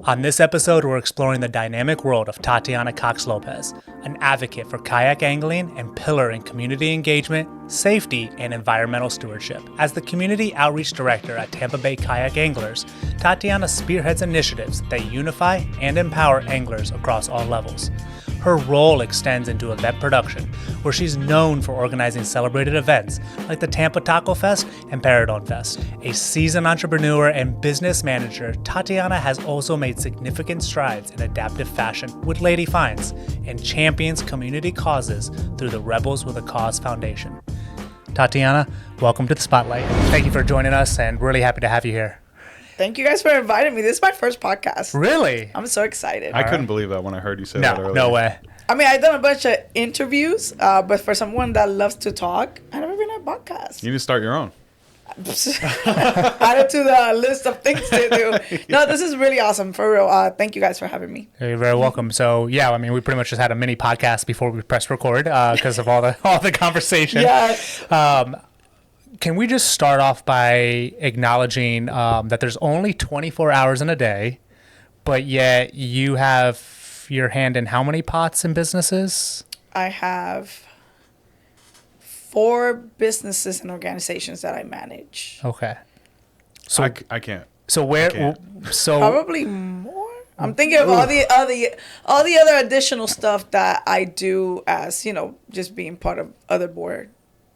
On this episode, we're exploring the dynamic world of Tatiana Cox-Lopez, an advocate for kayak angling and pillar in community engagement, safety, and environmental stewardship. As the Community Outreach Director at Tampa Bay Kayak Anglers, Tatiana spearheads initiatives that unify and empower anglers across all levels. Her role extends into event production, where she's known for organizing celebrated events like the Tampa Taco Fest and Paradon Fest. A seasoned entrepreneur and business manager, Tatiana has also made significant strides in adaptive fashion with Lady Finds and champions community causes through the Rebels with a Cause Foundation. Tatiana, welcome to the Spotlight. Thank you for joining us and really happy to have you here. Thank you guys for inviting me. This is my first podcast. Really? I'm so excited. I couldn't believe that when I heard you say that earlier. No way. I mean, I've done a bunch of interviews, but for someone that loves to talk, I've never been on a podcast. You need to start your own. Add it to the list of things to do. No, this is really awesome. For real. Thank you guys for having me. You're very welcome. So, yeah, I mean, we pretty much just had a mini podcast before we pressed record because of all the conversation. Yes. Can we just start off by acknowledging that there's only 24 hours in a day, but yet you have your hand in how many pots and businesses? I have 4 businesses and organizations that I manage. Okay. So I can't. So where? I can't. So probably more. I'm thinking of all the other additional stuff that I do as, just being part of other board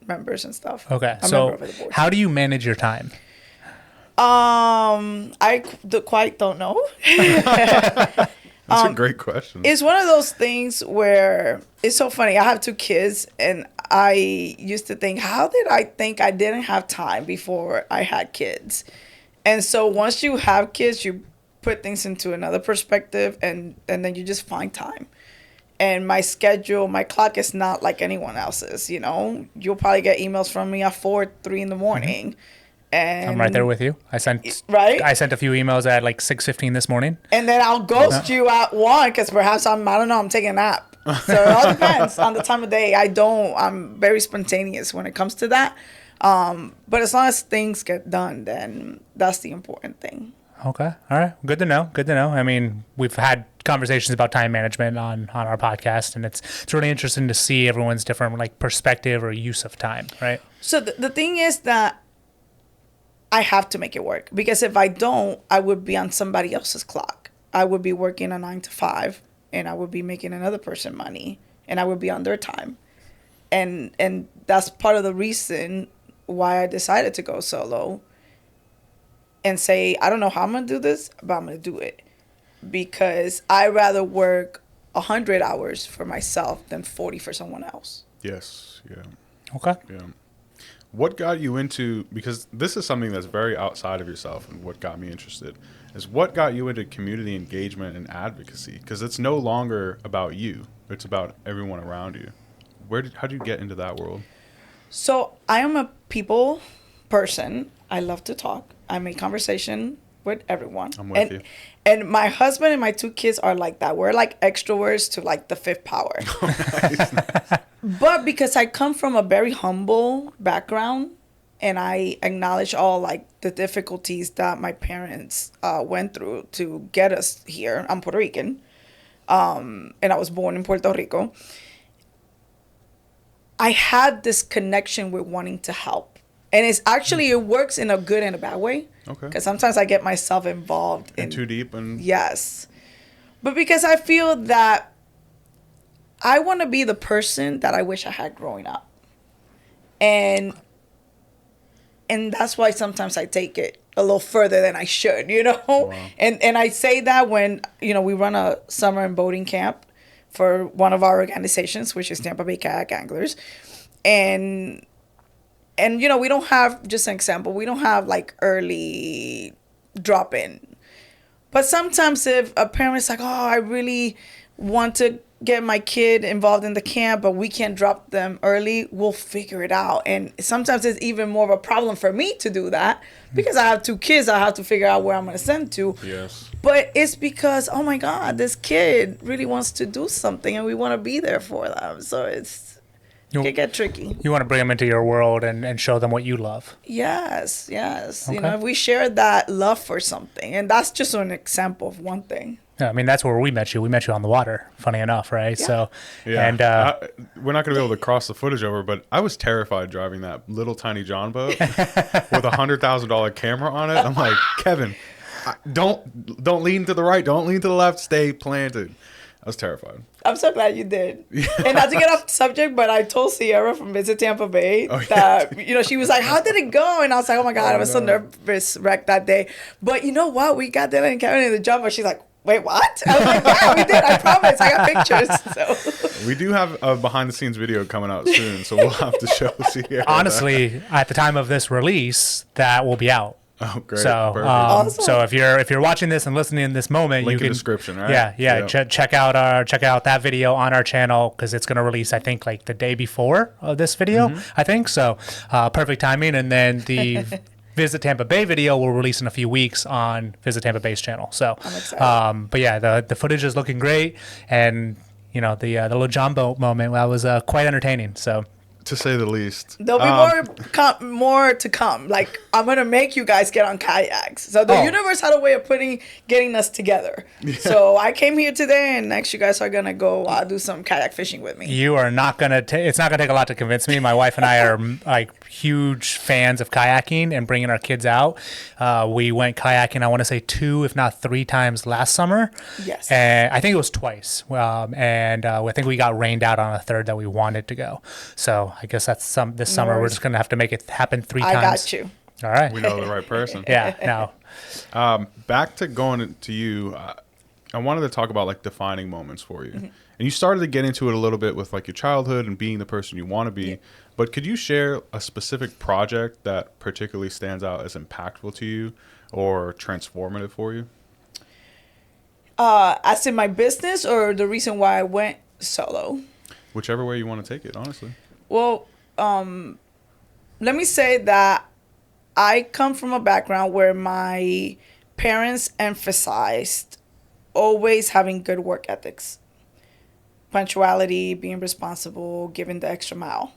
members and stuff. Okay. So how do you manage your time? I quite don't know. That's a great question. It's one of those things where it's so funny. I have 2 kids, and I used to think, how did I think I didn't have time before I had kids? And so once you have kids, you put things into another perspective, and then you just find time. And my schedule, my clock is not like anyone else's, You'll probably get emails from me at 3 in the morning. Mm-hmm. And I'm right there with you. I sent a few emails at like 6:15 this morning. And then I'll ghost you at 1 because perhaps I'm taking a nap. So it all depends on the time of day. I'm very spontaneous when it comes to that. But as long as things get done, then that's the important thing. Okay. All right. Good to know. I mean, we've had conversations about time management on our podcast, and it's really interesting to see everyone's different perspective or use of time, right? So the thing is that I have to make it work, because if I don't, I would be on somebody else's clock. I would be working a 9 to 5, and I would be making another person money, and I would be on their time. And that's part of the reason why I decided to go solo and say, I don't know how I'm going to do this, but I'm going to do it. Because I rather work 100 hours for myself than 40 for someone else. Yes. Yeah. Okay. Yeah. What got you into, because this is something that's very outside of yourself, and what got me interested is what got you into community engagement and advocacy? Because it's no longer about you. It's about everyone around you. How did you get into that world? So I am a people person. I love to talk. I make conversation with everyone. I'm with you. And my husband and my 2 kids are like that. We're like extroverts to like the 5th power. Nice. But because I come from a very humble background, and I acknowledge all the difficulties that my parents went through to get us here. I'm Puerto Rican, and I was born in Puerto Rico. I had this connection with wanting to help. And it's actually, it works in a good and a bad way. Okay. Because sometimes I get myself involved in too deep. Yes. But because I feel that I want to be the person that I wish I had growing up. And that's why sometimes I take it a little further than I should, Wow. And I say that when, we run a summer and boating camp for one of our organizations, which is Tampa Bay Kayak Anglers. And we don't have, just an example, we don't have early drop-in. But sometimes if a parent's like, oh, I really want to get my kid involved in the camp, but we can't drop them early, we'll figure it out. And sometimes it's even more of a problem for me to do that because I have 2 kids. I have to figure out where I'm going to send to. Yes. But it's because, oh my God, this kid really wants to do something and we want to be there for them. So it can get tricky. You want to bring them into your world and show them what you love. Yes. Okay. You know, if we share that love for something, and that's just an example of one thing. Yeah, I mean, that's where we met you. We met you on the water, funny enough, right? Yeah. So, Yeah. and we're not going to be able to cross the footage over, but I was terrified driving that little tiny John boat with $100,000 camera on it. I'm like, Kevin, don't lean to the right, don't lean to the left, stay planted. I was terrified. I'm so glad you did. And not to get off subject, but I told Sierra from Visit Tampa Bay that, you know, she was like, how did it go? And I was like, oh my God, I was so nervous wrecked that day. But you know what? We got Dylan and Kevin in the jump, but she's like, wait, what? I was like, yeah, we did. I promise. I got pictures. So We do have a behind the scenes video coming out soon, so we'll have to show Sierra. honestly, at the time of this release, that will be out. Oh, great. So, Perfect. Awesome. so if you're watching this and listening in this moment, Link you in can description, right? Yeah. Yeah. Check out that video on our channel because it's gonna release, I think, like the day before of this video. I think so. Perfect timing, and then the Visit Tampa Bay video will release in a few weeks on Visit Tampa Bay's channel. So, I'm excited. but yeah, the footage is looking great, and you know the little John boat moment that was quite entertaining. So. To say the least. there'll be more to come. Like, I'm going to make you guys get on kayaks. So the universe had a way of getting us together. Yeah. So I came here today, and next you guys are going to go do some kayak fishing with me. You are not going to it's not going to take a lot to convince me. My wife and I are like huge fans of kayaking and bringing our kids out. We went kayaking, I want to say 2, if not 3 times last summer. Yes. And I think it was twice. And I think we got rained out on a third that we wanted to go. So I guess that's this summer. We're just going to have to make it happen 3 times. I got you. All right. We know the right person. Yeah. No. Back to going to you, I wanted to talk about like defining moments for you. And you started to get into it a little bit with like your childhood and being the person you want to be. Yeah. But could you share a specific project that particularly stands out as impactful to you or transformative for you? As in my business or the reason why I went solo? Whichever way you want to take it, honestly. Well, let me say that I come from a background where my parents emphasized always having good work ethics, punctuality, being responsible, giving the extra mile.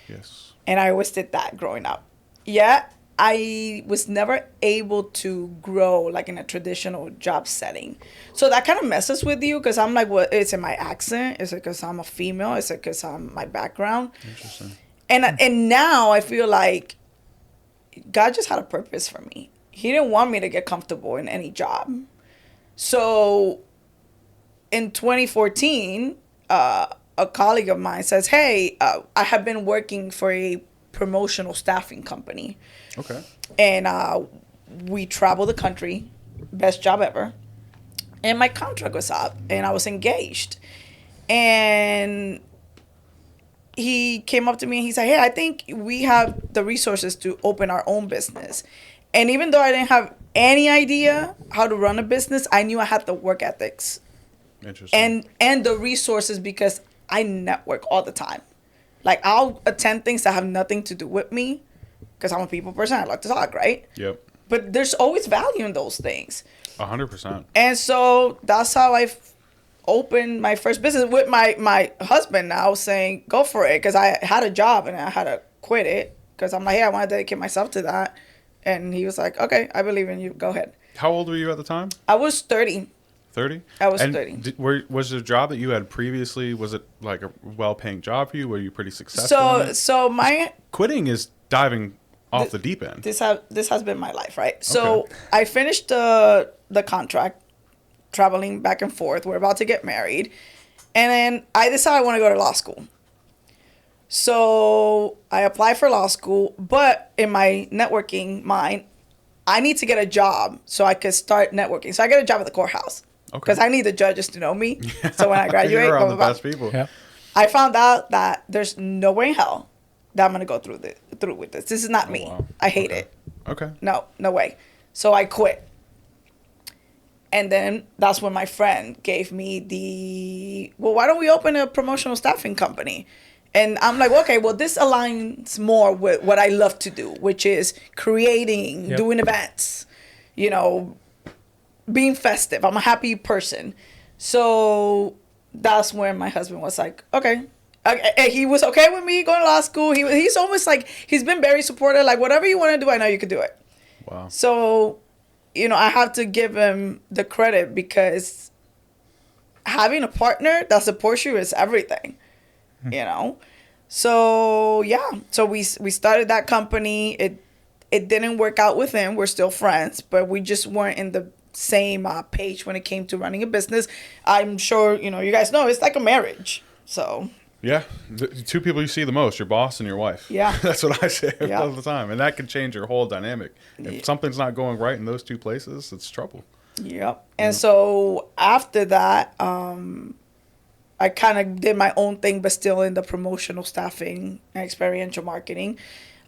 Yes. And I always did that growing up. Yet I was never able to grow like in a traditional job setting. So that kind of messes with you because I'm like, what is it my accent? Is it because I'm a female? Is it because I'm my background? Interesting. And now I feel like God just had a purpose for me. He didn't want me to get comfortable in any job. So in 2014, a colleague of mine says, hey, I have been working for a promotional staffing company. Okay. And we travel the country, best job ever. And my contract was up and I was engaged. And he came up to me and he said, hey, I think we have the resources to open our own business. And even though I didn't have any idea how to run a business, I knew I had the work ethics. Interesting. And the resources because I network all the time. Like, I'll attend things that have nothing to do with me because I'm a people person. I like to talk, right? Yep. But there's always value in those things. 100%. And so that's how I opened my first business with my husband now, saying, go for it. Because I had a job and I had to quit it because I'm like, hey, I want to dedicate myself to that. And he was like, okay, I believe in you. Go ahead. How old were you at the time? I was 30. 30? I was 30. Was the job that you had previously, was it like a well-paying job for you? Were you pretty successful? So my quitting is diving off the deep end. This has been my life, right? So I finished the contract, traveling back and forth. We're about to get married. And then I decided I want to go to law school. So I applied for law school, but in my networking mind, I need to get a job so I could start networking. So I get a job at the courthouse. Because I need the judges to know me. So when I graduate, you're around the best people. Yeah. I found out that there's no way in hell that I'm going to go through with this. This is not me. Wow. I hate it. Okay. No way. So I quit. And then that's when my friend gave me why don't we open a promotional staffing company? And I'm like, okay, well, this aligns more with what I love to do, which is creating, doing events, being festive. I'm a happy person. So that's when my husband was like, okay, He was okay with me going to law school. He's almost like, he's been very supportive. Like, whatever you want to do, I know you could do it. Wow. So, I have to give him the credit, because having a partner that supports you is everything, So, yeah. So we started that company. It didn't work out with him. We're still friends, but we just weren't in the same page when it came to running a business. I'm sure, you guys know, it's like a marriage. So... Yeah, the two people you see the most, your boss and your wife. Yeah. That's what I say all the time. And that can change your whole dynamic. If something's not going right in those two places, it's trouble. Yep. And so after that, I kind of did my own thing, but still in the promotional staffing and experiential marketing.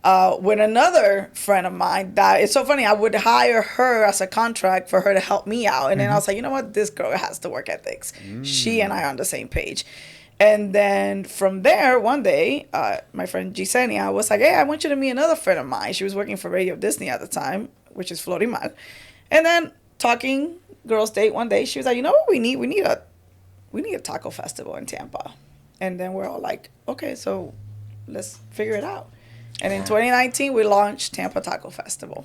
With another friend of mine, that it's so funny, I would hire her as a contract for her to help me out. And then I was like, you know what? This girl has the work ethics. She and I are on the same page. And then from there, one day, my friend Gisenia was like, hey, I want you to meet another friend of mine. She was working for Radio Disney at the time, which is Florimar. And then talking girls' date one day, she was like, you know what we need? We need a taco festival in Tampa. And then we're all like, okay, so let's figure it out. And in 2019, we launched Tampa Taco Fest. And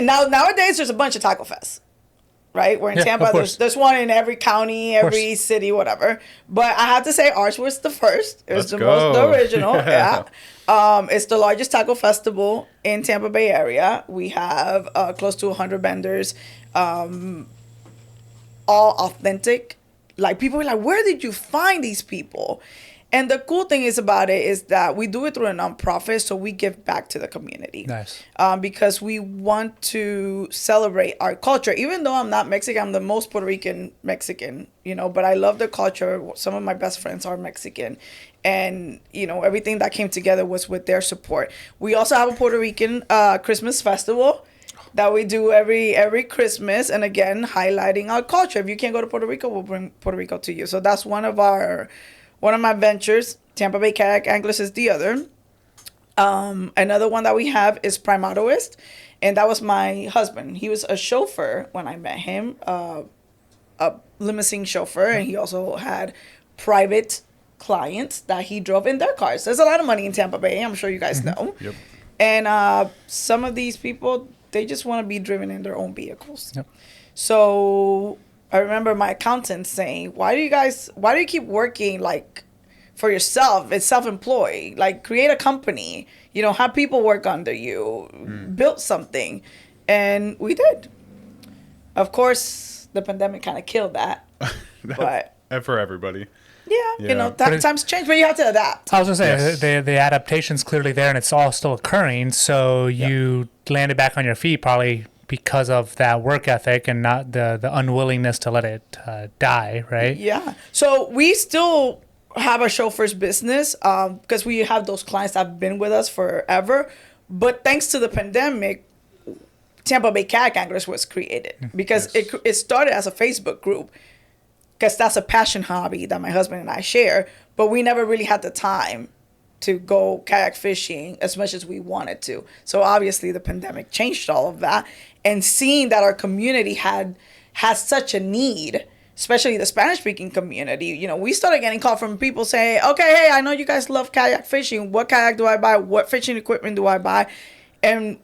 nowadays, there's a bunch of taco fests. Right? We're in Tampa. There's one in every county, every city, whatever. But I have to say ours was the first. It was the original. Yeah. It's the largest taco festival in Tampa Bay area. We have close to 100 vendors, all authentic. Like, people were like, where did you find these people? And the cool thing about it is that we do it through a nonprofit, so we give back to the community. Nice. Because we want to celebrate our culture. Even though I'm not Mexican, I'm the most Puerto Rican Mexican, but I love the culture. Some of my best friends are Mexican. And, everything that came together was with their support. We also have a Puerto Rican Christmas festival that we do every Christmas. And again, highlighting our culture. If you can't go to Puerto Rico, we'll bring Puerto Rico to you. So that's one of my ventures. Tampa Bay Kayak Anglers is the other. Another one that we have is Primatoist, and that was my husband. He was a chauffeur when I met him, a limousine chauffeur, and he also had private clients that he drove in their cars. There's a lot of money in Tampa Bay. I'm sure you guys know. Yep. And some of these people, they just want to be driven in their own vehicles. Yep. So I remember my accountant saying, why do you keep working like for yourself? It's self-employed. Like, create a company, have people work under you, build something. And we did. Of course, the pandemic kind of killed that. But and for everybody. Yeah. Times change, but you have to adapt. I was going to say, the adaptation's clearly there, and it's all still occurring. So you landed back on your feet probably because of that work ethic and not the unwillingness to let it die, right? Yeah. So we still have a chauffeur's business because we have those clients that have been with us forever. But thanks to the pandemic, Tampa Bay Kayak Anglers was created because it started as a Facebook group, because that's a passion hobby that my husband and I share. But we never really had the time to go kayak fishing as much as we wanted to. So obviously the pandemic changed all of that. And seeing that our community has such a need, especially the Spanish-speaking community, we started getting calls from people saying, okay, hey, I know you guys love kayak fishing. What kayak do I buy? What fishing equipment do I buy? And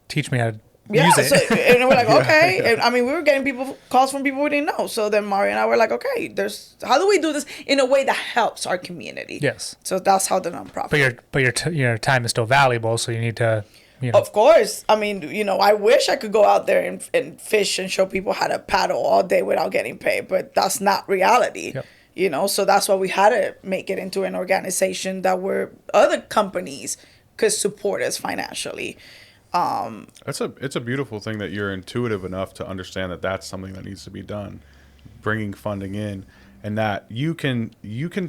teach me how to use it. So, and we're like, okay. And, we were getting calls from people we didn't know. So then Mario and I were like, okay, how do we do this in a way that helps our community? Yes. So that's how the nonprofit. But your time is still valuable, so you need to. Of course. I wish I could go out there and fish and show people how to paddle all day without getting paid, but that's not reality. Yep. So that's why we had to make it into an organization that where other companies could support us financially. It's a beautiful thing that you're intuitive enough to understand that that's something that needs to be done, bringing funding in, and that you can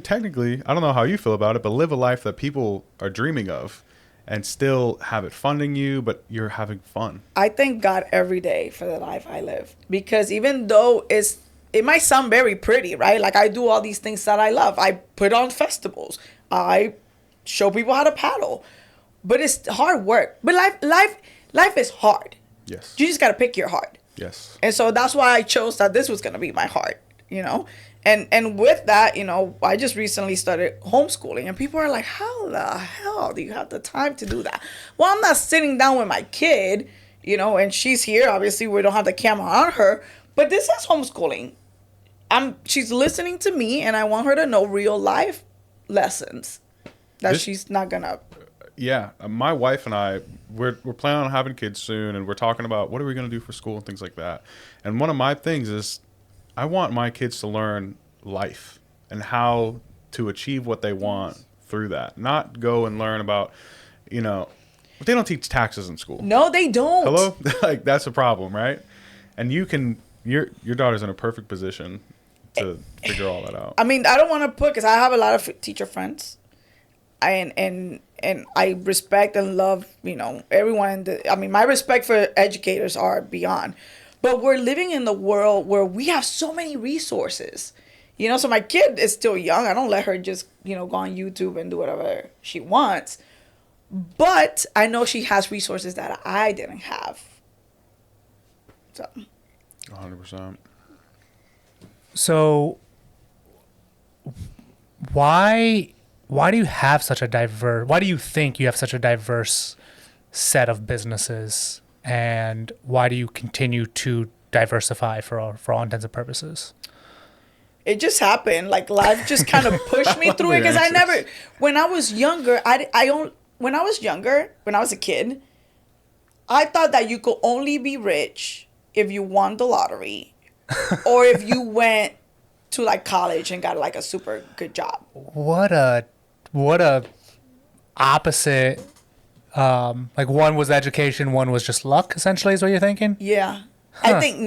technically, I don't know how you feel about it, but live a life that people are dreaming of and still have it funding you, but you're having fun. I thank God every day for the life I live, because even though it might sound very pretty, right? Like, I do all these things that I love. I put on festivals. I show people how to paddle. But it's hard work. But life is hard. Yes. You just got to pick your heart. Yes. And so that's why I chose that this was going to be my heart. you know. And with that, you know, I just recently started homeschooling, and people are like, how the hell do you have the time to do that? Well, I'm not sitting down with my kid, you know, and she's here. Obviously, we don't have the camera on her, but this is homeschooling. She's listening to me, and I want her to know real life lessons that she's not gonna. Yeah, my wife and I, we're planning on having kids soon, and we're talking about what are we going to do for school and things like that. And one of my things is I want my kids to learn life and how to achieve what they want through that. Not go and learn about, you know, they don't teach taxes in school. No, they don't. Hello? Like, that's a problem, right? And your daughter's in a perfect position to figure all that out. I mean, I don't want to put, because I have a lot of teacher friends, and I respect and love, you know, everyone. I mean, my respect for educators are beyond. But we're living in the world where we have so many resources. You know, so my kid is still young. I don't let her just, you know, go on YouTube and do whatever she wants. But I know she has resources that I didn't have. So 100%. So why do you have such a why do you think you have such a diverse set of businesses, and why do you continue to diversify for all intents and purposes? it just happened. Like, life just kind of pushed me through it, because I never, when I was younger, when I was a kid, I thought that you could only be rich if you won the lottery or if you went to like college and got like a super good job. What a opposite. Like, one was education, one was just luck, essentially, is what you're thinking? Yeah. Huh. I think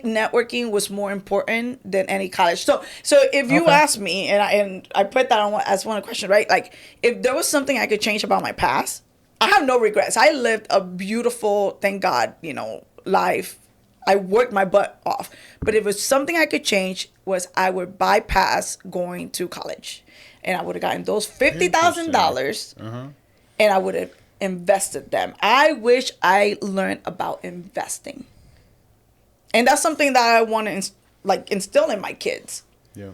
networking was more important than any college. So if you ask me, and I put that on as one question, right? Like, if there was something I could change about my past, I have no regrets. I lived a beautiful, thank God, you know, life. I worked my butt off. But if it was something I could change, was I would bypass going to college, and I would have gotten those $50,000, and I would have invested them. I wish I learned about investing. And that's something that I want to instill in my kids. Yeah.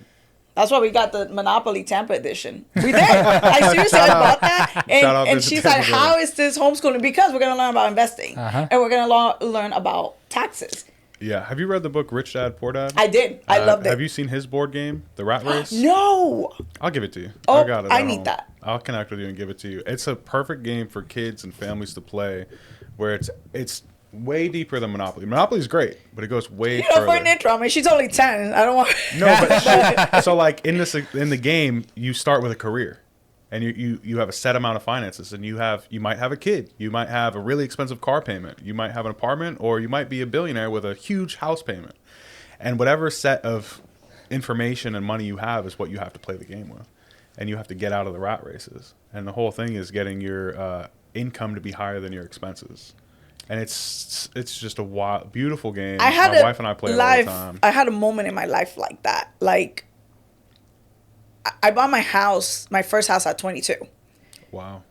That's why we got the Monopoly Tampa edition. We did. I seriously, I bought that. And she's like, how is this homeschooling? Because we're going to learn about investing. And we're going to learn about taxes. Yeah. Have you read the book Rich Dad, Poor Dad? I did. I loved it. Have you seen his board game, The Rat Race? No. I'll give it to you. Oh, I got it. I need that. I'll connect with you and give it to you. It's a perfect game for kids and families to play, where it's way deeper than Monopoly. Monopoly's great, but it goes way further. For an intro, I mean, she's only 10. I don't want. No, but so like in the game, you start with a career, and you have a set amount of finances, and you might have a kid, you might have a really expensive car payment, you might have an apartment, or you might be a billionaire with a huge house payment, and whatever set of information and money you have is what you have to play the game with, and you have to get out of the rat races, and the whole thing is getting your income to be higher than your expenses. And it's just a wild, beautiful game. My wife and I play it all the time. I had a moment in my life like that. Like, I bought my first house at 22. Wow.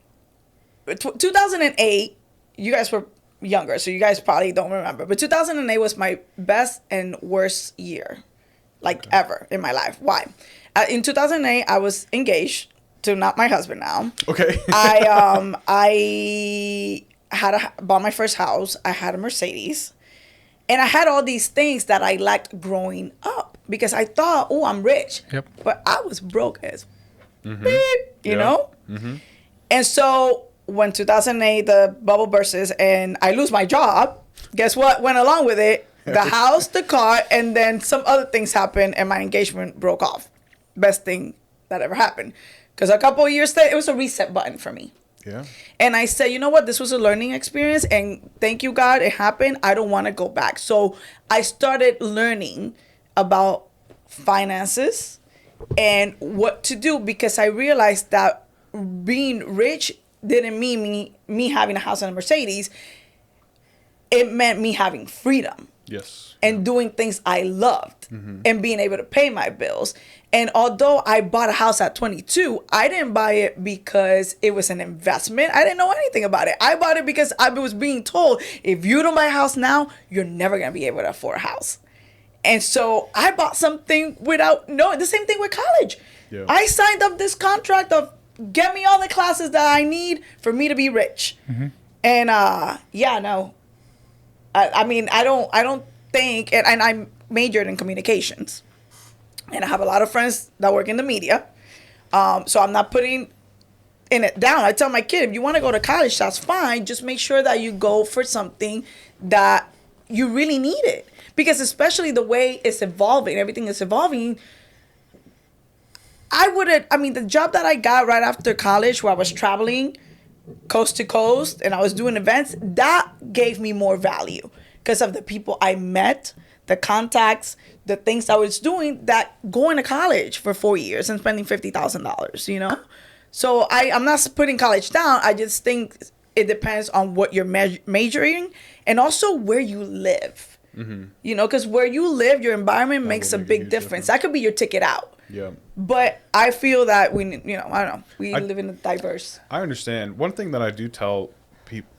2008, you guys were younger, so you guys probably don't remember. But 2008 was my best and worst year, ever in my life. Why? In 2008, I was engaged to not my husband now. Okay. I bought my first house. I had a Mercedes, and I had all these things that I liked growing up because I thought, oh, I'm rich. Yep. But I was broke as beep, you know? Mm-hmm. And so when 2008, the bubble bursts and I lose my job, guess what went along with it? The house, the car, and then some other things happened, and my engagement broke off. Best thing that ever happened. Because a couple of years later, it was a reset button for me. Yeah. And I said, you know what? This was a learning experience, and thank you, God, it happened. I don't want to go back. So I started learning about finances and what to do, because I realized that being rich didn't mean me having a house and a Mercedes. It meant me having freedom. Yes. And doing things I loved and being able to pay my bills. And although I bought a house at 22, I didn't buy it because it was an investment. I didn't know anything about it. I bought it because I was being told, if you don't buy a house now, you're never going to be able to afford a house. And so I bought something without knowing. The same thing with college. Yeah. I signed up this contract of get me all the classes that I need for me to be rich. And no. I mean, I don't think, and I majored in communications. And I have a lot of friends that work in the media. So I'm not putting in it down. I tell my kid, if you want to go to college, that's fine. Just make sure that you go for something that you really need it. Because especially the way it's evolving, everything is evolving. The job that I got right after college, where I was traveling coast to coast and I was doing events, that gave me more value because of the people I met, the contacts, the things I was doing, that going to college for 4 years and spending $50,000, you know? So I'm not putting college down. I just think it depends on what you're majoring and also where you live. You know, because where you live, your environment makes a big difference. That could be your ticket out. Yeah. But I feel that we live in a diverse. I understand. One thing that I do tell people,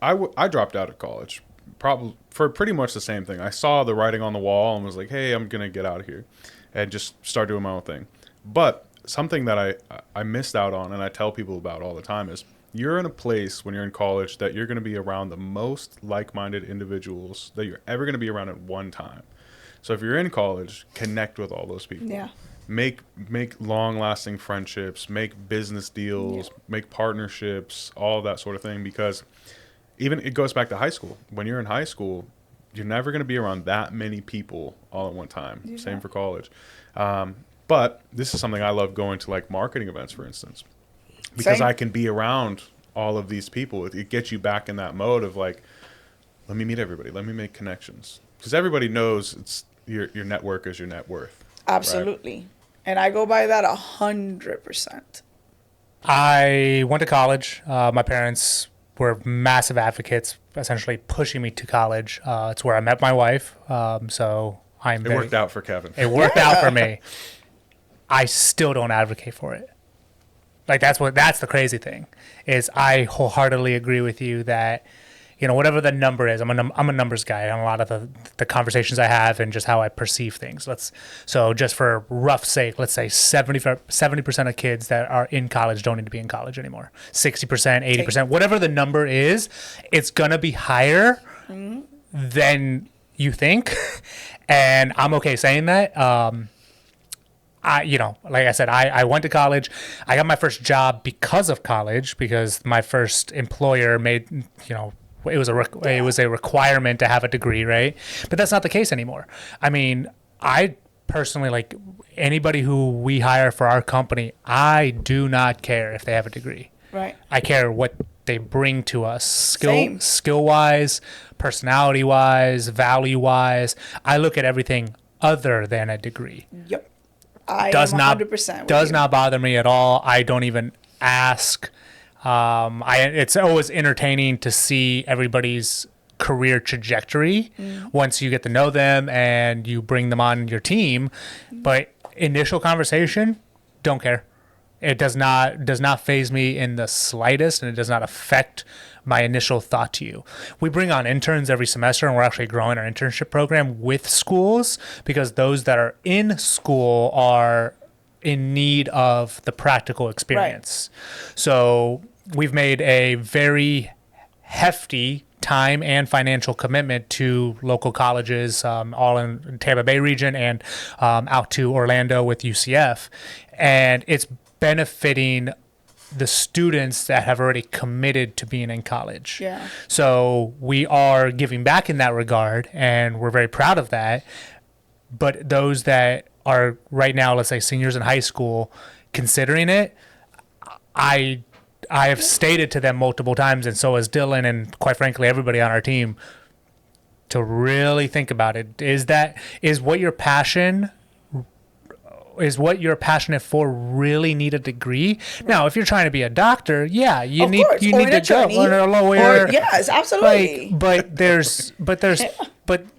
I dropped out of college, probably for pretty much the same thing. I saw the writing on the wall and was like, hey, I'm gonna get out of here and just start doing my own thing. But something that I missed out on, and I tell people about all the time, is you're in a place when you're in college that you're going to be around the most like-minded individuals that you're ever going to be around at one time. So if you're in college, connect with all those people. Yeah. Make long-lasting friendships, make business deals, make partnerships, all that sort of thing. Because even it goes back to high school. When you're in high school, you're never going to be around that many people all at one time. Yeah. Same for college. But this is something I love going to, like marketing events, for instance. Because I can be around all of these people. It gets you back in that mode of like, let me meet everybody. Let me make connections. Because everybody knows it's your network is your net worth. Absolutely. Right? And I go by that 100%. I went to college. My parents were massive advocates, essentially pushing me to college. It's where I met my wife. So it worked out for Kevin. It worked out for me. I still don't advocate for it. Like that's the crazy thing is I wholeheartedly agree with you that, you know, whatever the number is, I'm a numbers guy on a lot of the conversations I have and just how I perceive things. So just for rough sake, let's say 70% of kids that are in college don't need to be in college anymore. 60%, 80%, whatever the number is, it's going to be higher than you think. And I'm okay saying that. Like I said, I went to college. I got my first job because of college, because my first employer made, it was a requirement to have a degree, right? But that's not the case anymore. I mean, I personally, like anybody who we hire for our company, I do not care if they have a degree. Right. I care what they bring to us, skill-wise, personality-wise, value-wise. I look at everything other than a degree. Yep. Does not bother me at all. I don't even ask. It's always entertaining to see everybody's career trajectory once you get to know them and you bring them on your team. But initial conversation, don't care. It does not faze me in the slightest, and it does not affect my initial thought to you. We bring on interns every semester, and we're actually growing our internship program with schools because those that are in school are in need of the practical experience. Right. So we've made a very hefty time and financial commitment to local colleges, all in Tampa Bay region and out to Orlando with UCF. And it's benefiting the students that have already committed to being in college. Yeah. So we are giving back in that regard, and we're very proud of that. But those that are right now, let's say seniors in high school, considering it, I have stated to them multiple times, and so has Dylan, and quite frankly, everybody on our team, to really think about it. Is what you're passionate for really need a degree? Right. Now, if you're trying to be a doctor, yeah, you need to go, or a lawyer. Yes, absolutely. But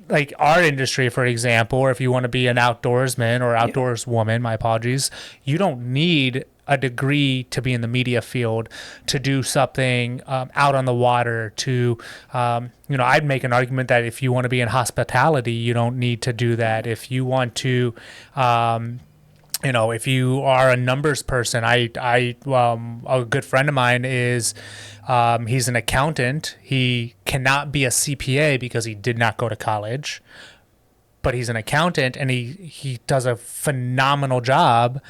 like our industry, for example, or if you want to be an outdoorsman or outdoors woman, my apologies, you don't need a degree to be in the media field, to do something out on the water, to, I'd make an argument that if you want to be in hospitality, you don't need to do that. If you want to, if you are a numbers person, a good friend of mine is, he's an accountant. He cannot be a CPA because he did not go to college, but he's an accountant and he does a phenomenal job.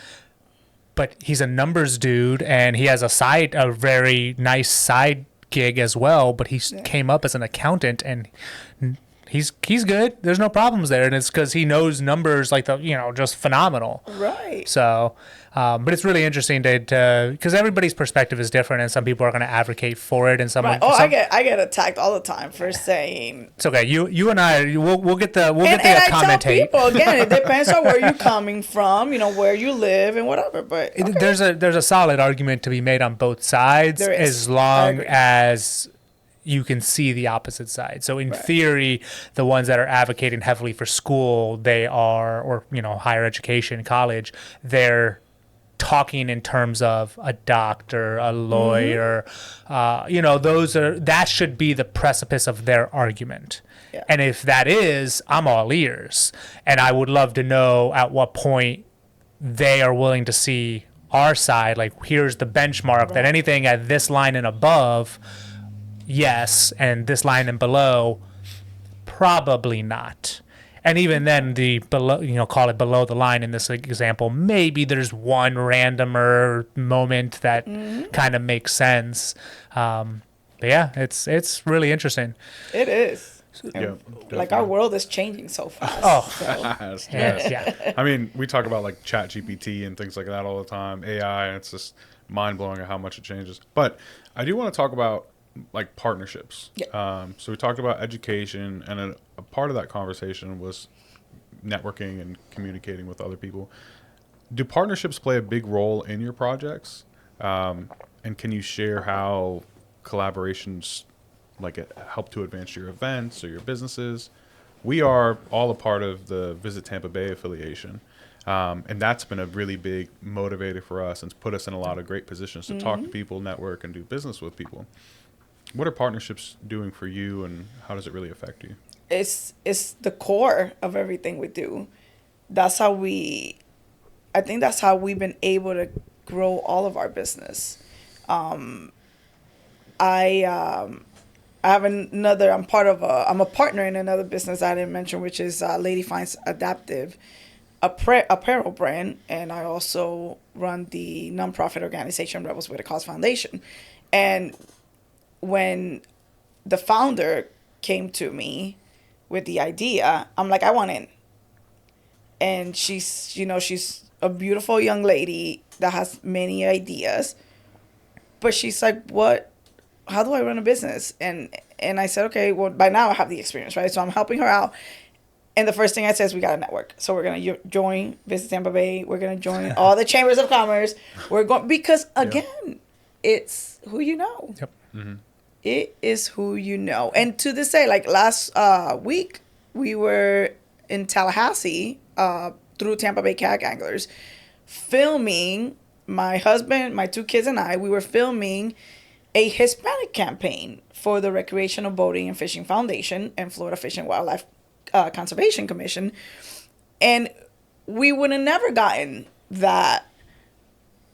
But he's a numbers dude, and he has a very nice side gig as well. But he came up as an accountant, and he's good. There's no problems there, and it's because he knows numbers just phenomenal. Right. So, but it's really interesting to because everybody's perspective is different, and some people are going to advocate for it, and some. Right. I get attacked all the time for saying. It's okay. You and I we'll get the and I commentate. tell people again, it depends on where you're coming from, where you live and whatever. But okay. There's a solid argument to be made on both sides, as long as you can see the opposite side. So in theory, the ones that are advocating heavily for school, or higher education, college, they're talking in terms of a doctor, a lawyer, that should be the precipice of their argument. Yeah. And if that is, I'm all ears. And I would love to know at what point they are willing to see our side, like here's the benchmark, that anything at this line and above, yes, and this line and below, probably not. And even then, the below, call it below the line in this example, maybe there's one randomer moment that kind of makes sense. But yeah, it's really interesting. It is. Yeah, like our world is changing so fast. Oh, yes. Yeah. I mean, we talk about like ChatGPT and things like that all the time, AI, and it's just mind blowing at how much it changes. But I do want to talk about like partnerships. Yeah. So we talked about education, and a part of that conversation was networking and communicating with other people. Do partnerships play a big role in your projects? And can you share how collaborations help to advance your events or your businesses? We are all a part of the Visit Tampa Bay affiliation. And that's been a really big motivator for us and put us in a lot of great positions to talk to people, network, and do business with people. What are partnerships doing for you, and how does it really affect you? It's the core of everything we do. I think that's how we've been able to grow all of our business. I'm a partner in another business I didn't mention, which is Lady Finds Adaptive, apparel brand, and I also run the nonprofit organization Rebels with a Cause Foundation. And when the founder came to me with the idea, I'm like, I want in. And she's a beautiful young lady that has many ideas, but she's like, how do I run a business? And I said, okay, well, by now I have the experience, right? So I'm helping her out. And the first thing I said is we got to network. So we're going to join Visit Tampa Bay. We're going to join all the chambers of commerce. We're going, because again, it's who you know. Yep. Mm-hmm. It is who you know. And to this day, like last week, we were in Tallahassee through Tampa Bay Kayak Anglers filming. My husband, my 2 kids, and I, we were filming a Hispanic campaign for the Recreational Boating and Fishing Foundation and Florida Fish and Wildlife Conservation Commission. And we would have never gotten that,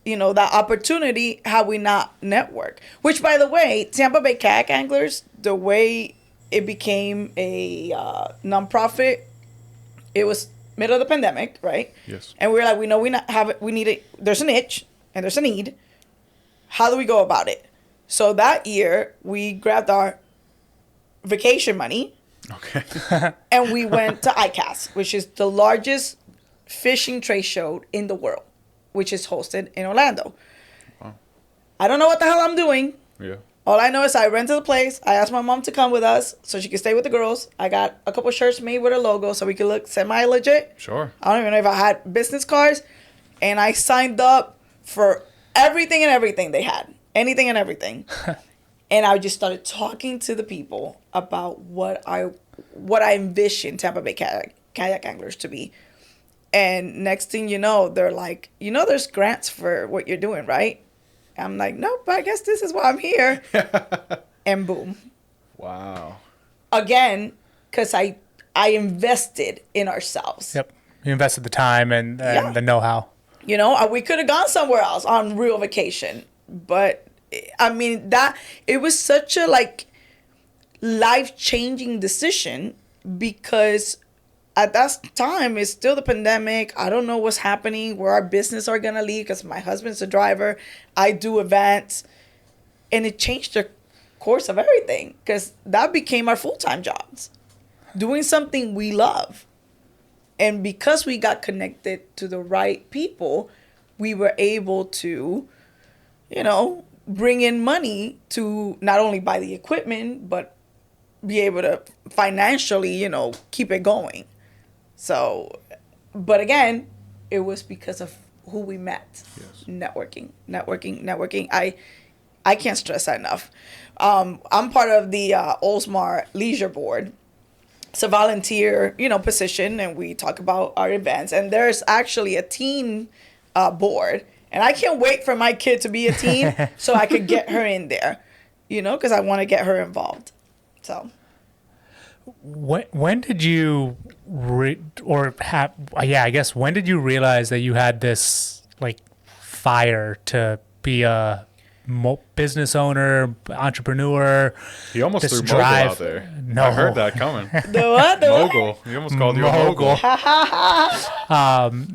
that opportunity had we not networked. Which, by the way, Tampa Bay Kayak Anglers, the way it became a nonprofit, it was middle of the pandemic, right? Yes. And we were like, there's an itch and there's a need. How do we go about it? So that year, we grabbed our vacation money. Okay. And we went to ICAST, which is the largest fishing trade show in the world, which is hosted in Orlando. Wow. I don't know what the hell I'm doing. Yeah. All I know is I rented the place. I asked my mom to come with us so she could stay with the girls. I got a couple shirts made with a logo so we could look semi-legit. Sure. I don't even know if I had business cards. And I signed up for everything and everything they had. Anything and everything. And I just started talking to the people about what I envisioned Tampa Bay kayak anglers to be. And next thing you know, they're like, there's grants for what you're doing, right? I'm like, nope, I guess this is why I'm here. And boom. Wow. Again, because I invested in ourselves. Yep. You invested the time and the know-how. We could have gone somewhere else on real vacation. But, I mean, it was such a, life-changing decision because at that time, it's still the pandemic. I don't know what's happening, where our business are going to lead because my husband's a driver. I do events. And it changed the course of everything because that became our full-time jobs. Doing something we love. And because we got connected to the right people, we were able to, bring in money to not only buy the equipment, but be able to financially, keep it going. So, but again, it was because of who we met. Yes. Networking. I can't stress that enough. I'm part of the Oldsmar Leisure Board. It's a volunteer, position, and we talk about our events. And there's actually a teen board. And I can't wait for my kid to be a teen so I could get her in there, because I want to get her involved. So. When did you when did you realize that you had this fire to be a business owner, entrepreneur? He almost this threw mogul out there. No. I heard that coming. The what? Mogul. He almost called you a mogul.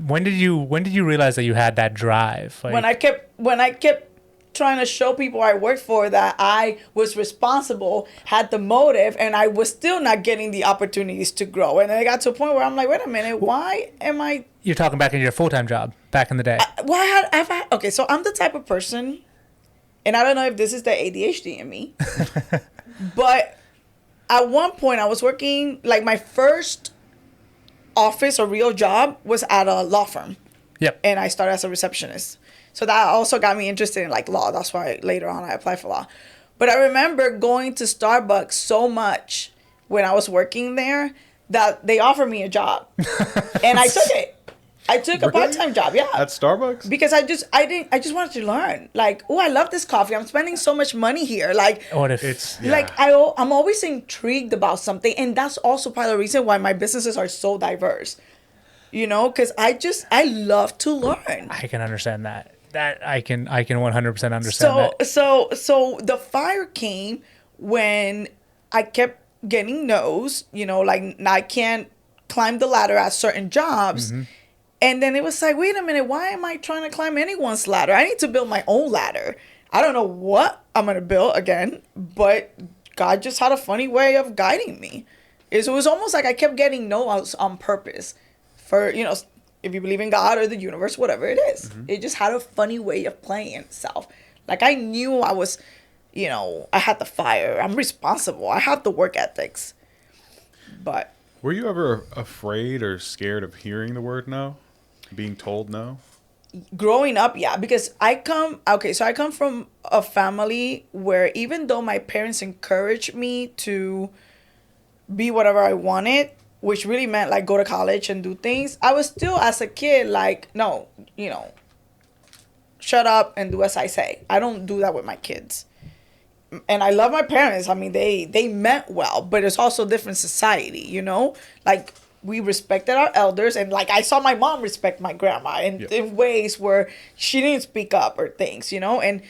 When did you realize that you had that drive? When I kept trying to show people I worked for that I was responsible, had the motive, and I was still not getting the opportunities to grow. And then I got to a point where I'm like, wait a minute, why am I... You're talking back in your full-time job back in the day. Okay, so I'm the type of person, and I don't know if this is the ADHD in me, but at one point I was working, my first office or real job was at a law firm. Yep. And I started as a receptionist. So that also got me interested in law. That's why later on I applied for law. But I remember going to Starbucks so much when I was working there that they offered me a job. And I took it. I took a part-time job, yeah. At Starbucks? Because I just wanted to learn. I love this coffee. I'm spending so much money here. What if it's I'm always intrigued about something, and that's also part of the reason why my businesses are so diverse. Because I love to learn. I can understand that. That I can 100% understand that. So the fire came when I kept getting no's, I can't climb the ladder at certain jobs. Mm-hmm. And then it was like, wait a minute, why am I trying to climb anyone's ladder? I need to build my own ladder. I don't know what I'm going to build again, but God just had a funny way of guiding me. It was almost like I kept getting no's on purpose for, if you believe in God or the universe, whatever it is. Mm-hmm. It just had a funny way of playing itself. I knew I was, I had the fire. I'm responsible. I have the work ethics. But. Were you ever afraid or scared of hearing the word no? Being told no? Growing up, yeah. Because I come from a family where even though my parents encouraged me to be whatever I wanted, which really meant go to college and do things, I was still as a kid no, shut up and do as I say. I don't do that with my kids. And I love my parents. I mean, they meant well, but it's also a different society, we respected our elders, and I saw my mom respect my grandma in ways where she didn't speak up or things, and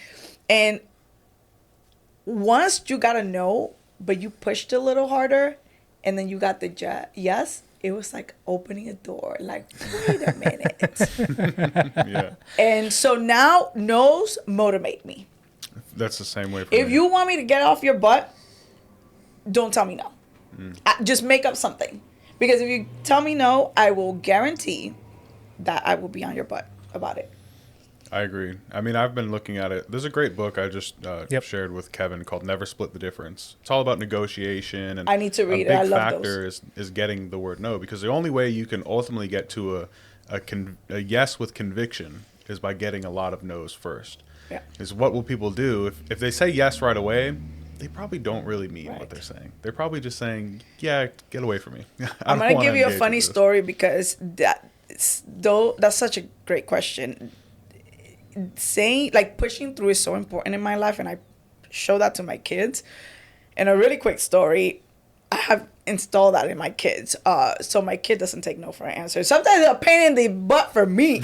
once you got a no, but you pushed a little harder, and then you got the yes, it was opening a door. Wait a minute. Yeah. And so now no's motivate me. That's the same way for me. If you want me to get off your butt, don't tell me no. Just make up something. Because if you tell me no, I will guarantee that I will be on your butt about it. I agree. I mean, I've been looking at it. There's a great book I just shared with Kevin called Never Split the Difference. It's all about negotiation. And I need to read it. I love those. A big factor is getting the word no, because the only way you can ultimately get to a yes with conviction is by getting a lot of no's first. Yeah. Is what will people do? If they say yes right away, they probably don't really mean what they're saying. They're probably just saying, yeah, get away from me. I'm going to give you a funny story because though that's such a great question. Saying like pushing through is so important in my life, and I show that to my kids. And a really quick story, I have installed that in my kids, so my kid doesn't take no for an answer. Sometimes they're a pain in the butt for me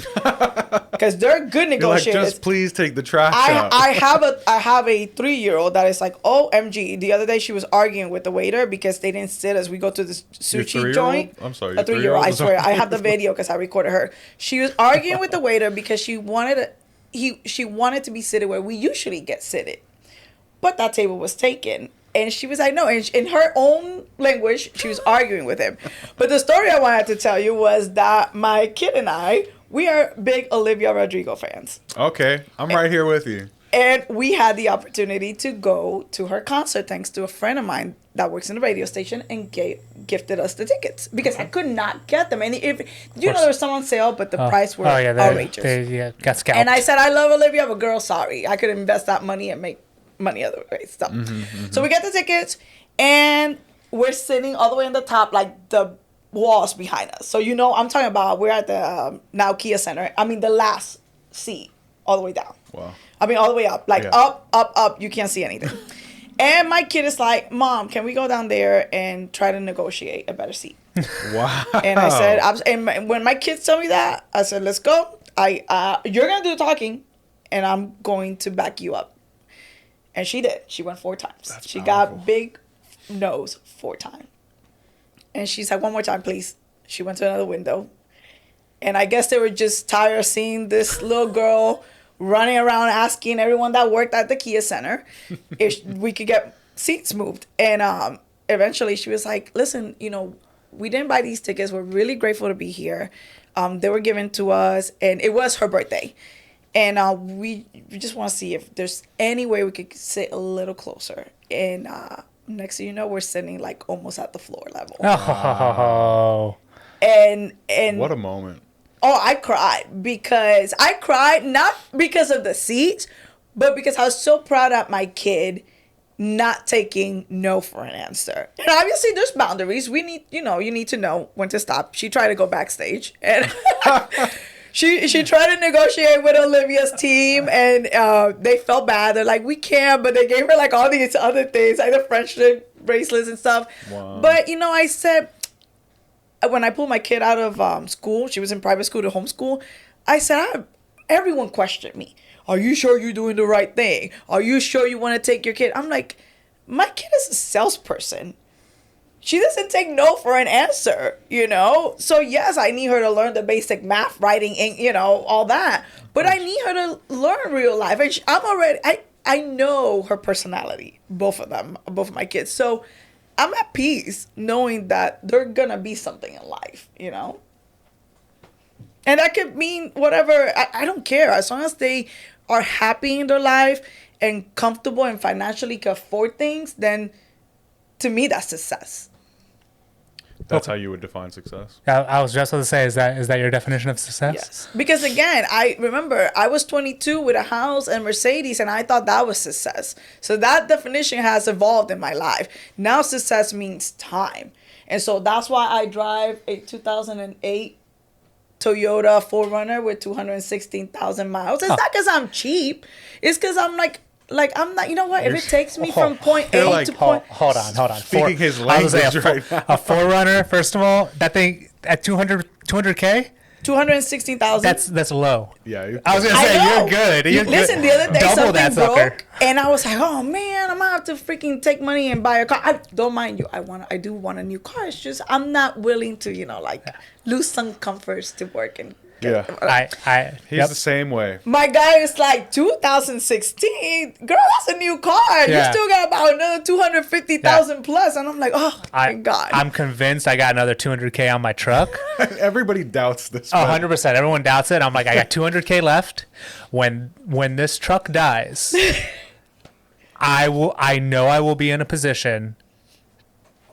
because they're good negotiators. You're like, just please take the trash out. I have a 3-year-old that is like, OMG. The other day she was arguing with the waiter because they didn't sit as we go to the sushi joint. I'm sorry, a 3-year-old. I swear, I have the video because I recorded her. She was arguing with the waiter because she wanted to be seated where we usually get seated, but that table was taken. And she was like, no. And in her own language, she was arguing with him. But the story I wanted to tell you was that my kid and I, we are big Olivia Rodrigo fans. Okay. I'm right here with you. And we had the opportunity to go to her concert thanks to a friend of mine that works in the radio station and gifted us the tickets because I could not get them. And if you know, there was some on sale, but the price were outrageous. They got scalped. And I said, I love Olivia, but girl, sorry. I could invest that money and make money other ways. So we get the tickets, and we're sitting all the way in the top, like the walls behind us. So you know, I'm talking about we're at the now Kia Center. I mean, the last seat all the way down. Wow. I mean, all the way up, like up. You can't see anything. And my kid is like, Mom, can we go down there and try to negotiate a better seat? Wow. And I said, and when my kids tell me that, I said, let's go. You're gonna do the talking, and I'm going to back you up. And she did. She went 4 times. She got big nose 4 times. And she's like, one more time, please. She went to another window. And I guess they were just tired of seeing this little girl running around asking everyone that worked at the Kia Center if we could get seats moved. And eventually she was like, listen, you know, we didn't buy these tickets. We're really grateful to be here. They were given to us. And it was her birthday. And we just want to see if there's any way we could sit a little closer. And next thing you know, we're sitting like almost at the floor level. Oh. And What a moment. Oh, I cried not because of the seats, but because I was so proud of my kid not taking no for an answer. And obviously there's boundaries. You need to know when to stop. She tried to go backstage, and She tried to negotiate with Olivia's team, and they felt bad. They're like, we can't, but they gave her like all these other things, like the friendship bracelets and stuff. Wow. But, you know, I said, when I pulled my kid out of school, she was in private school to homeschool, I said, everyone questioned me. Are you sure you're doing the right thing? Are you sure you want to take your kid? I'm like, my kid is a salesperson. She doesn't take no for an answer, you know? So, yes, I need her to learn the basic math, writing, you know, all that. But I need her to learn real life. And I know her personality, both of my kids. So, I'm at peace knowing that they're going to be something in life, you know? And that could mean whatever. I don't care. As long as they are happy in their life and comfortable and financially can afford things, then to me, that's success. That's how you would define success? I was just going to say, is that your definition of success? Yes. Because again, I remember I was 22 with a house and Mercedes, and I thought that was success. So that definition has evolved in my life. Now success means time. And so that's why I drive a 2008 Toyota 4Runner with 216,000 miles. It's not because I'm cheap. It's because I'm like I'm not, you know what? If it takes me from point A to point... Hold on. Speaking his language right now. A 4Runner, first of all, that thing at 200K? 216,000. That's low. Yeah. I was going to say, you're good. Listen, the other day Double something broke, and I was like, oh man, I'm going to have to freaking take money and buy a car. I don't mind you. I do want a new car. It's just I'm not willing to, you know, like lose some comforts to work and... Yeah. He's the same way. My guy is like, 2016? Girl, that's a new car. You still got about another 250,000 plus. And I'm like, oh, my God. I'm convinced I got another 200K on my truck. Everybody doubts this. 100%. Everyone doubts it. I'm like, I got 200K left. When this truck dies, I know I will be in a position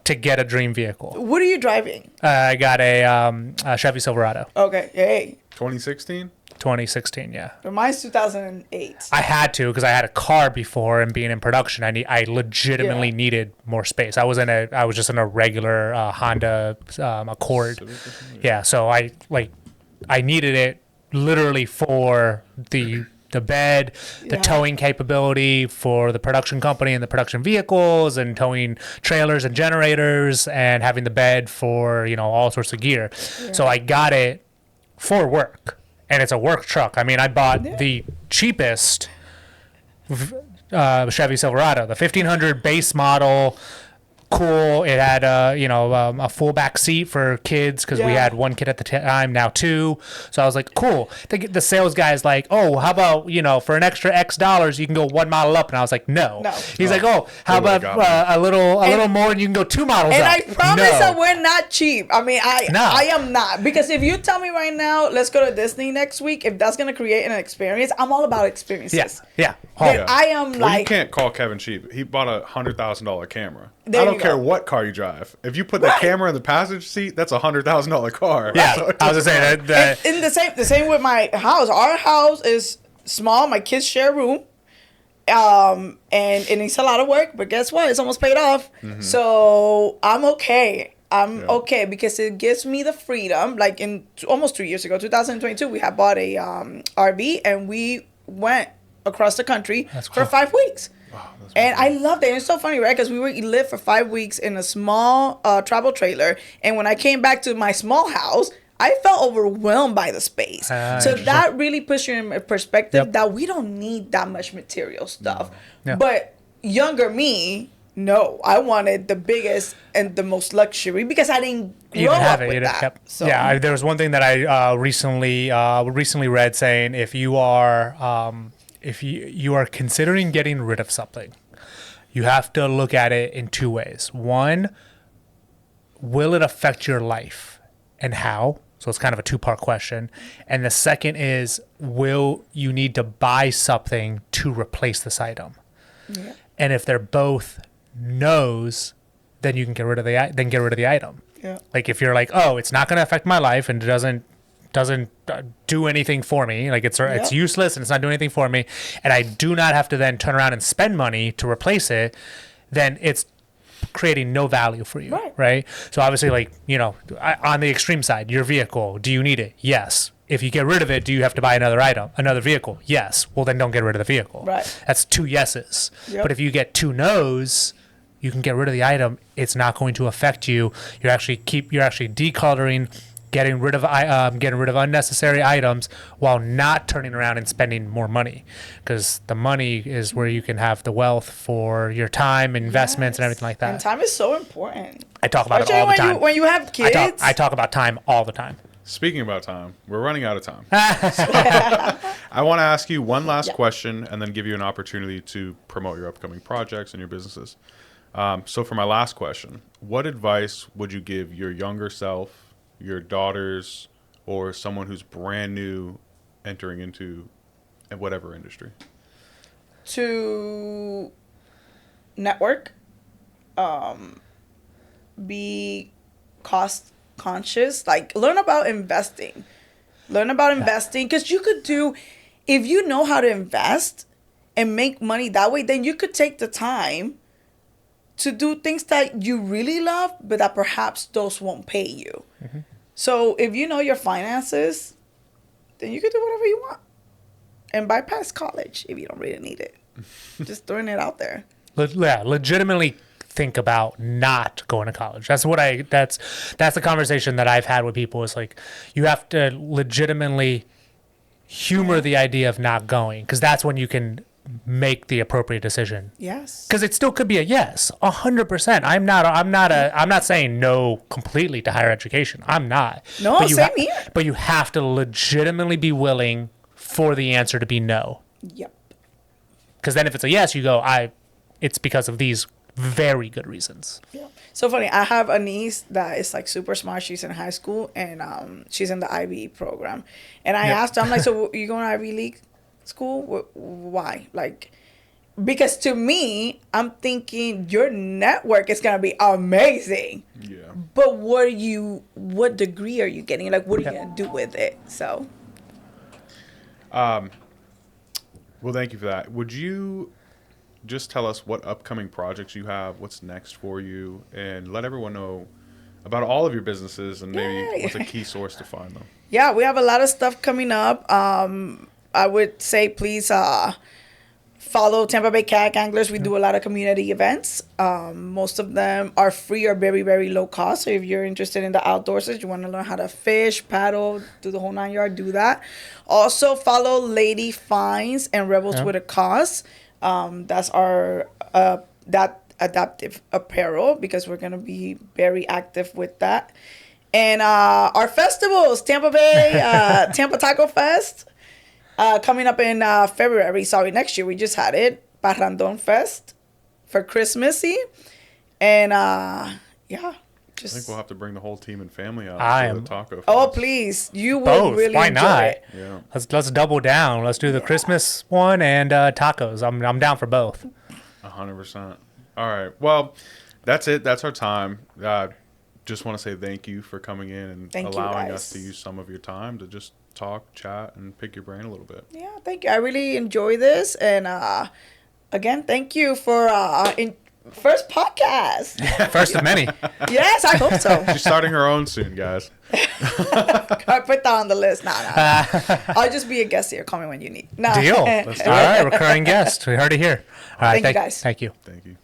to get a dream vehicle. What are you driving? I got a Chevy Silverado. Okay. Hey. 2016? 2016, yeah. But mine's 2008. I had to because I had a car before, and being in production, I legitimately needed more space. I was just in a regular Honda Accord. Yeah, so I I needed it literally for the bed, the towing capability for the production company and the production vehicles, and towing trailers and generators, and having the bed for, you know, all sorts of gear. So I got it for work, and it's a work truck. I mean, I bought the cheapest Chevy Silverado, the 1500 base model. Cool. It had a full back seat for kids, because we had one kid at the time, now two. So I was like, cool. The sales guy's like, oh, how about, you know, for an extra X dollars you can go one model up? And I was like, no. He's like, oh, how about a little more and you can go two models up? And I promise that we're not cheap. I mean, I am not, because if you tell me right now, let's go to Disney next week, if that's gonna create an experience, I'm all about experiences. I am like, you can't call Kevin cheap. He bought a $100,000 camera. I don't care what car you drive. If you put that camera in the passenger seat, that's a $100,000 car. Yeah, so I was just saying that. And the same with my house. Our house is small. My kids share a room, and it needs a lot of work. But guess what? It's almost paid off. Mm-hmm. So I'm okay. I'm okay, because it gives me the freedom. Like in almost 2 years ago, 2022, we had bought a RV, and we went across the country for 5 weeks. Wow, and I loved it. And it's so funny, right? Because we lived for 5 weeks in a small travel trailer. And when I came back to my small house, I felt overwhelmed by the space. So that really puts you in perspective that we don't need that much material stuff. No. But younger me, no, I wanted the biggest and the most luxury, because I didn't grow up with that. So. Yeah, there was one thing that I recently read saying, if you are considering getting rid of something, you have to look at it in two ways. One, will it affect your life, and how? So it's kind of a two-part question. And the second is, will you need to buy something to replace this item? Yeah. And if they're both no's, then you can get rid of the item. Yeah. Like if you're like, oh, it's not going to affect my life and it doesn't do anything for me, like it's useless and it's not doing anything for me, and I do not have to then turn around and spend money to replace it, then it's creating no value for you, right? So obviously, like, you know, on the extreme side, your vehicle, do you need it? Yes. If you get rid of it, do you have to buy another vehicle? Yes. Well, then don't get rid of the vehicle. Right. That's two yeses. Yep. But if you get two no's, you can get rid of the item. It's not going to affect you. You're actually decluttering, getting rid of unnecessary items, while not turning around and spending more money, because the money is where you can have the wealth for your time, investments, and everything like that. And time is so important. I talk about it all the time. When you have kids, I talk about time all the time. Speaking about time, we're running out of time. I want to ask you one last question, and then give you an opportunity to promote your upcoming projects and your businesses. So for my last question, what advice would you give your younger self, your daughters, or someone who's brand new entering into whatever industry? To network, be cost conscious, like learn about investing, because you could do, if you know how to invest and make money that way, then you could take the time to do things that you really love, but that perhaps those won't pay you. Mm-hmm. So if you know your finances, then you can do whatever you want and bypass college if you don't really need it. Just throwing it out there. Legitimately think about not going to college. That's the conversation that I've had with people, is like, you have to legitimately humor the idea of not going, because that's when you can make the appropriate decision. Yes. Because it still could be a yes, 100%. I'm not saying no completely to higher education. I'm not. No, same here. But you have to legitimately be willing for the answer to be no. Yep. Because then if it's a yes, you go, it's because of these very good reasons. Yeah. So funny. I have a niece that is like super smart. She's in high school, and she's in the IB program. And I asked her, I'm like, so you going to Ivy League school? Why? Like, because to me, I'm thinking your network is gonna be amazing. Yeah. But what degree are you getting? Like, what are you gonna do with it? So. Well, thank you for that. Would you just tell us what upcoming projects you have, what's next for you, and let everyone know about all of your businesses and maybe Yay. what's a key source to find them. Yeah, we have a lot of stuff coming up. I would say please follow Tampa Bay Kayak Anglers. We do a lot of community events. Most of them are free or very, very low cost. So if you're interested in the outdoors, you want to learn how to fish, paddle, do the whole 9 yard, do that. Also follow Lady Finds and Rebels with a Cause. That's our that adaptive apparel, because we're going to be very active with that. And our festivals, Tampa Bay, Tampa Taco Fest, coming up in February. Sorry, next year. We just had it. Parrandon Fest for Christmassy. And yeah. I think we'll have to bring the whole team and family out I to am- the taco. Oh, Fest. please. You will Both. really Why enjoy not? it. Yeah. Let's double down. Let's do the Christmas one and tacos. I'm down for both. 100%. All right. Well, that's it. That's our time. Just want to say thank you for coming in and Thank you, allowing guys. us to use some of your time to just talk, chat, and pick your brain a little bit. Yeah, thank you. I really enjoy this. And again, thank you for first podcast. First of many. Yes, I hope so. She's starting her own soon, guys. I put that on the list. Nah. I'll just be a guest here. Call me when you need. Nah. Deal. All Let's do it. right, recurring guest. We heard it here. All right, Thank you, guys. Thank you. Thank you.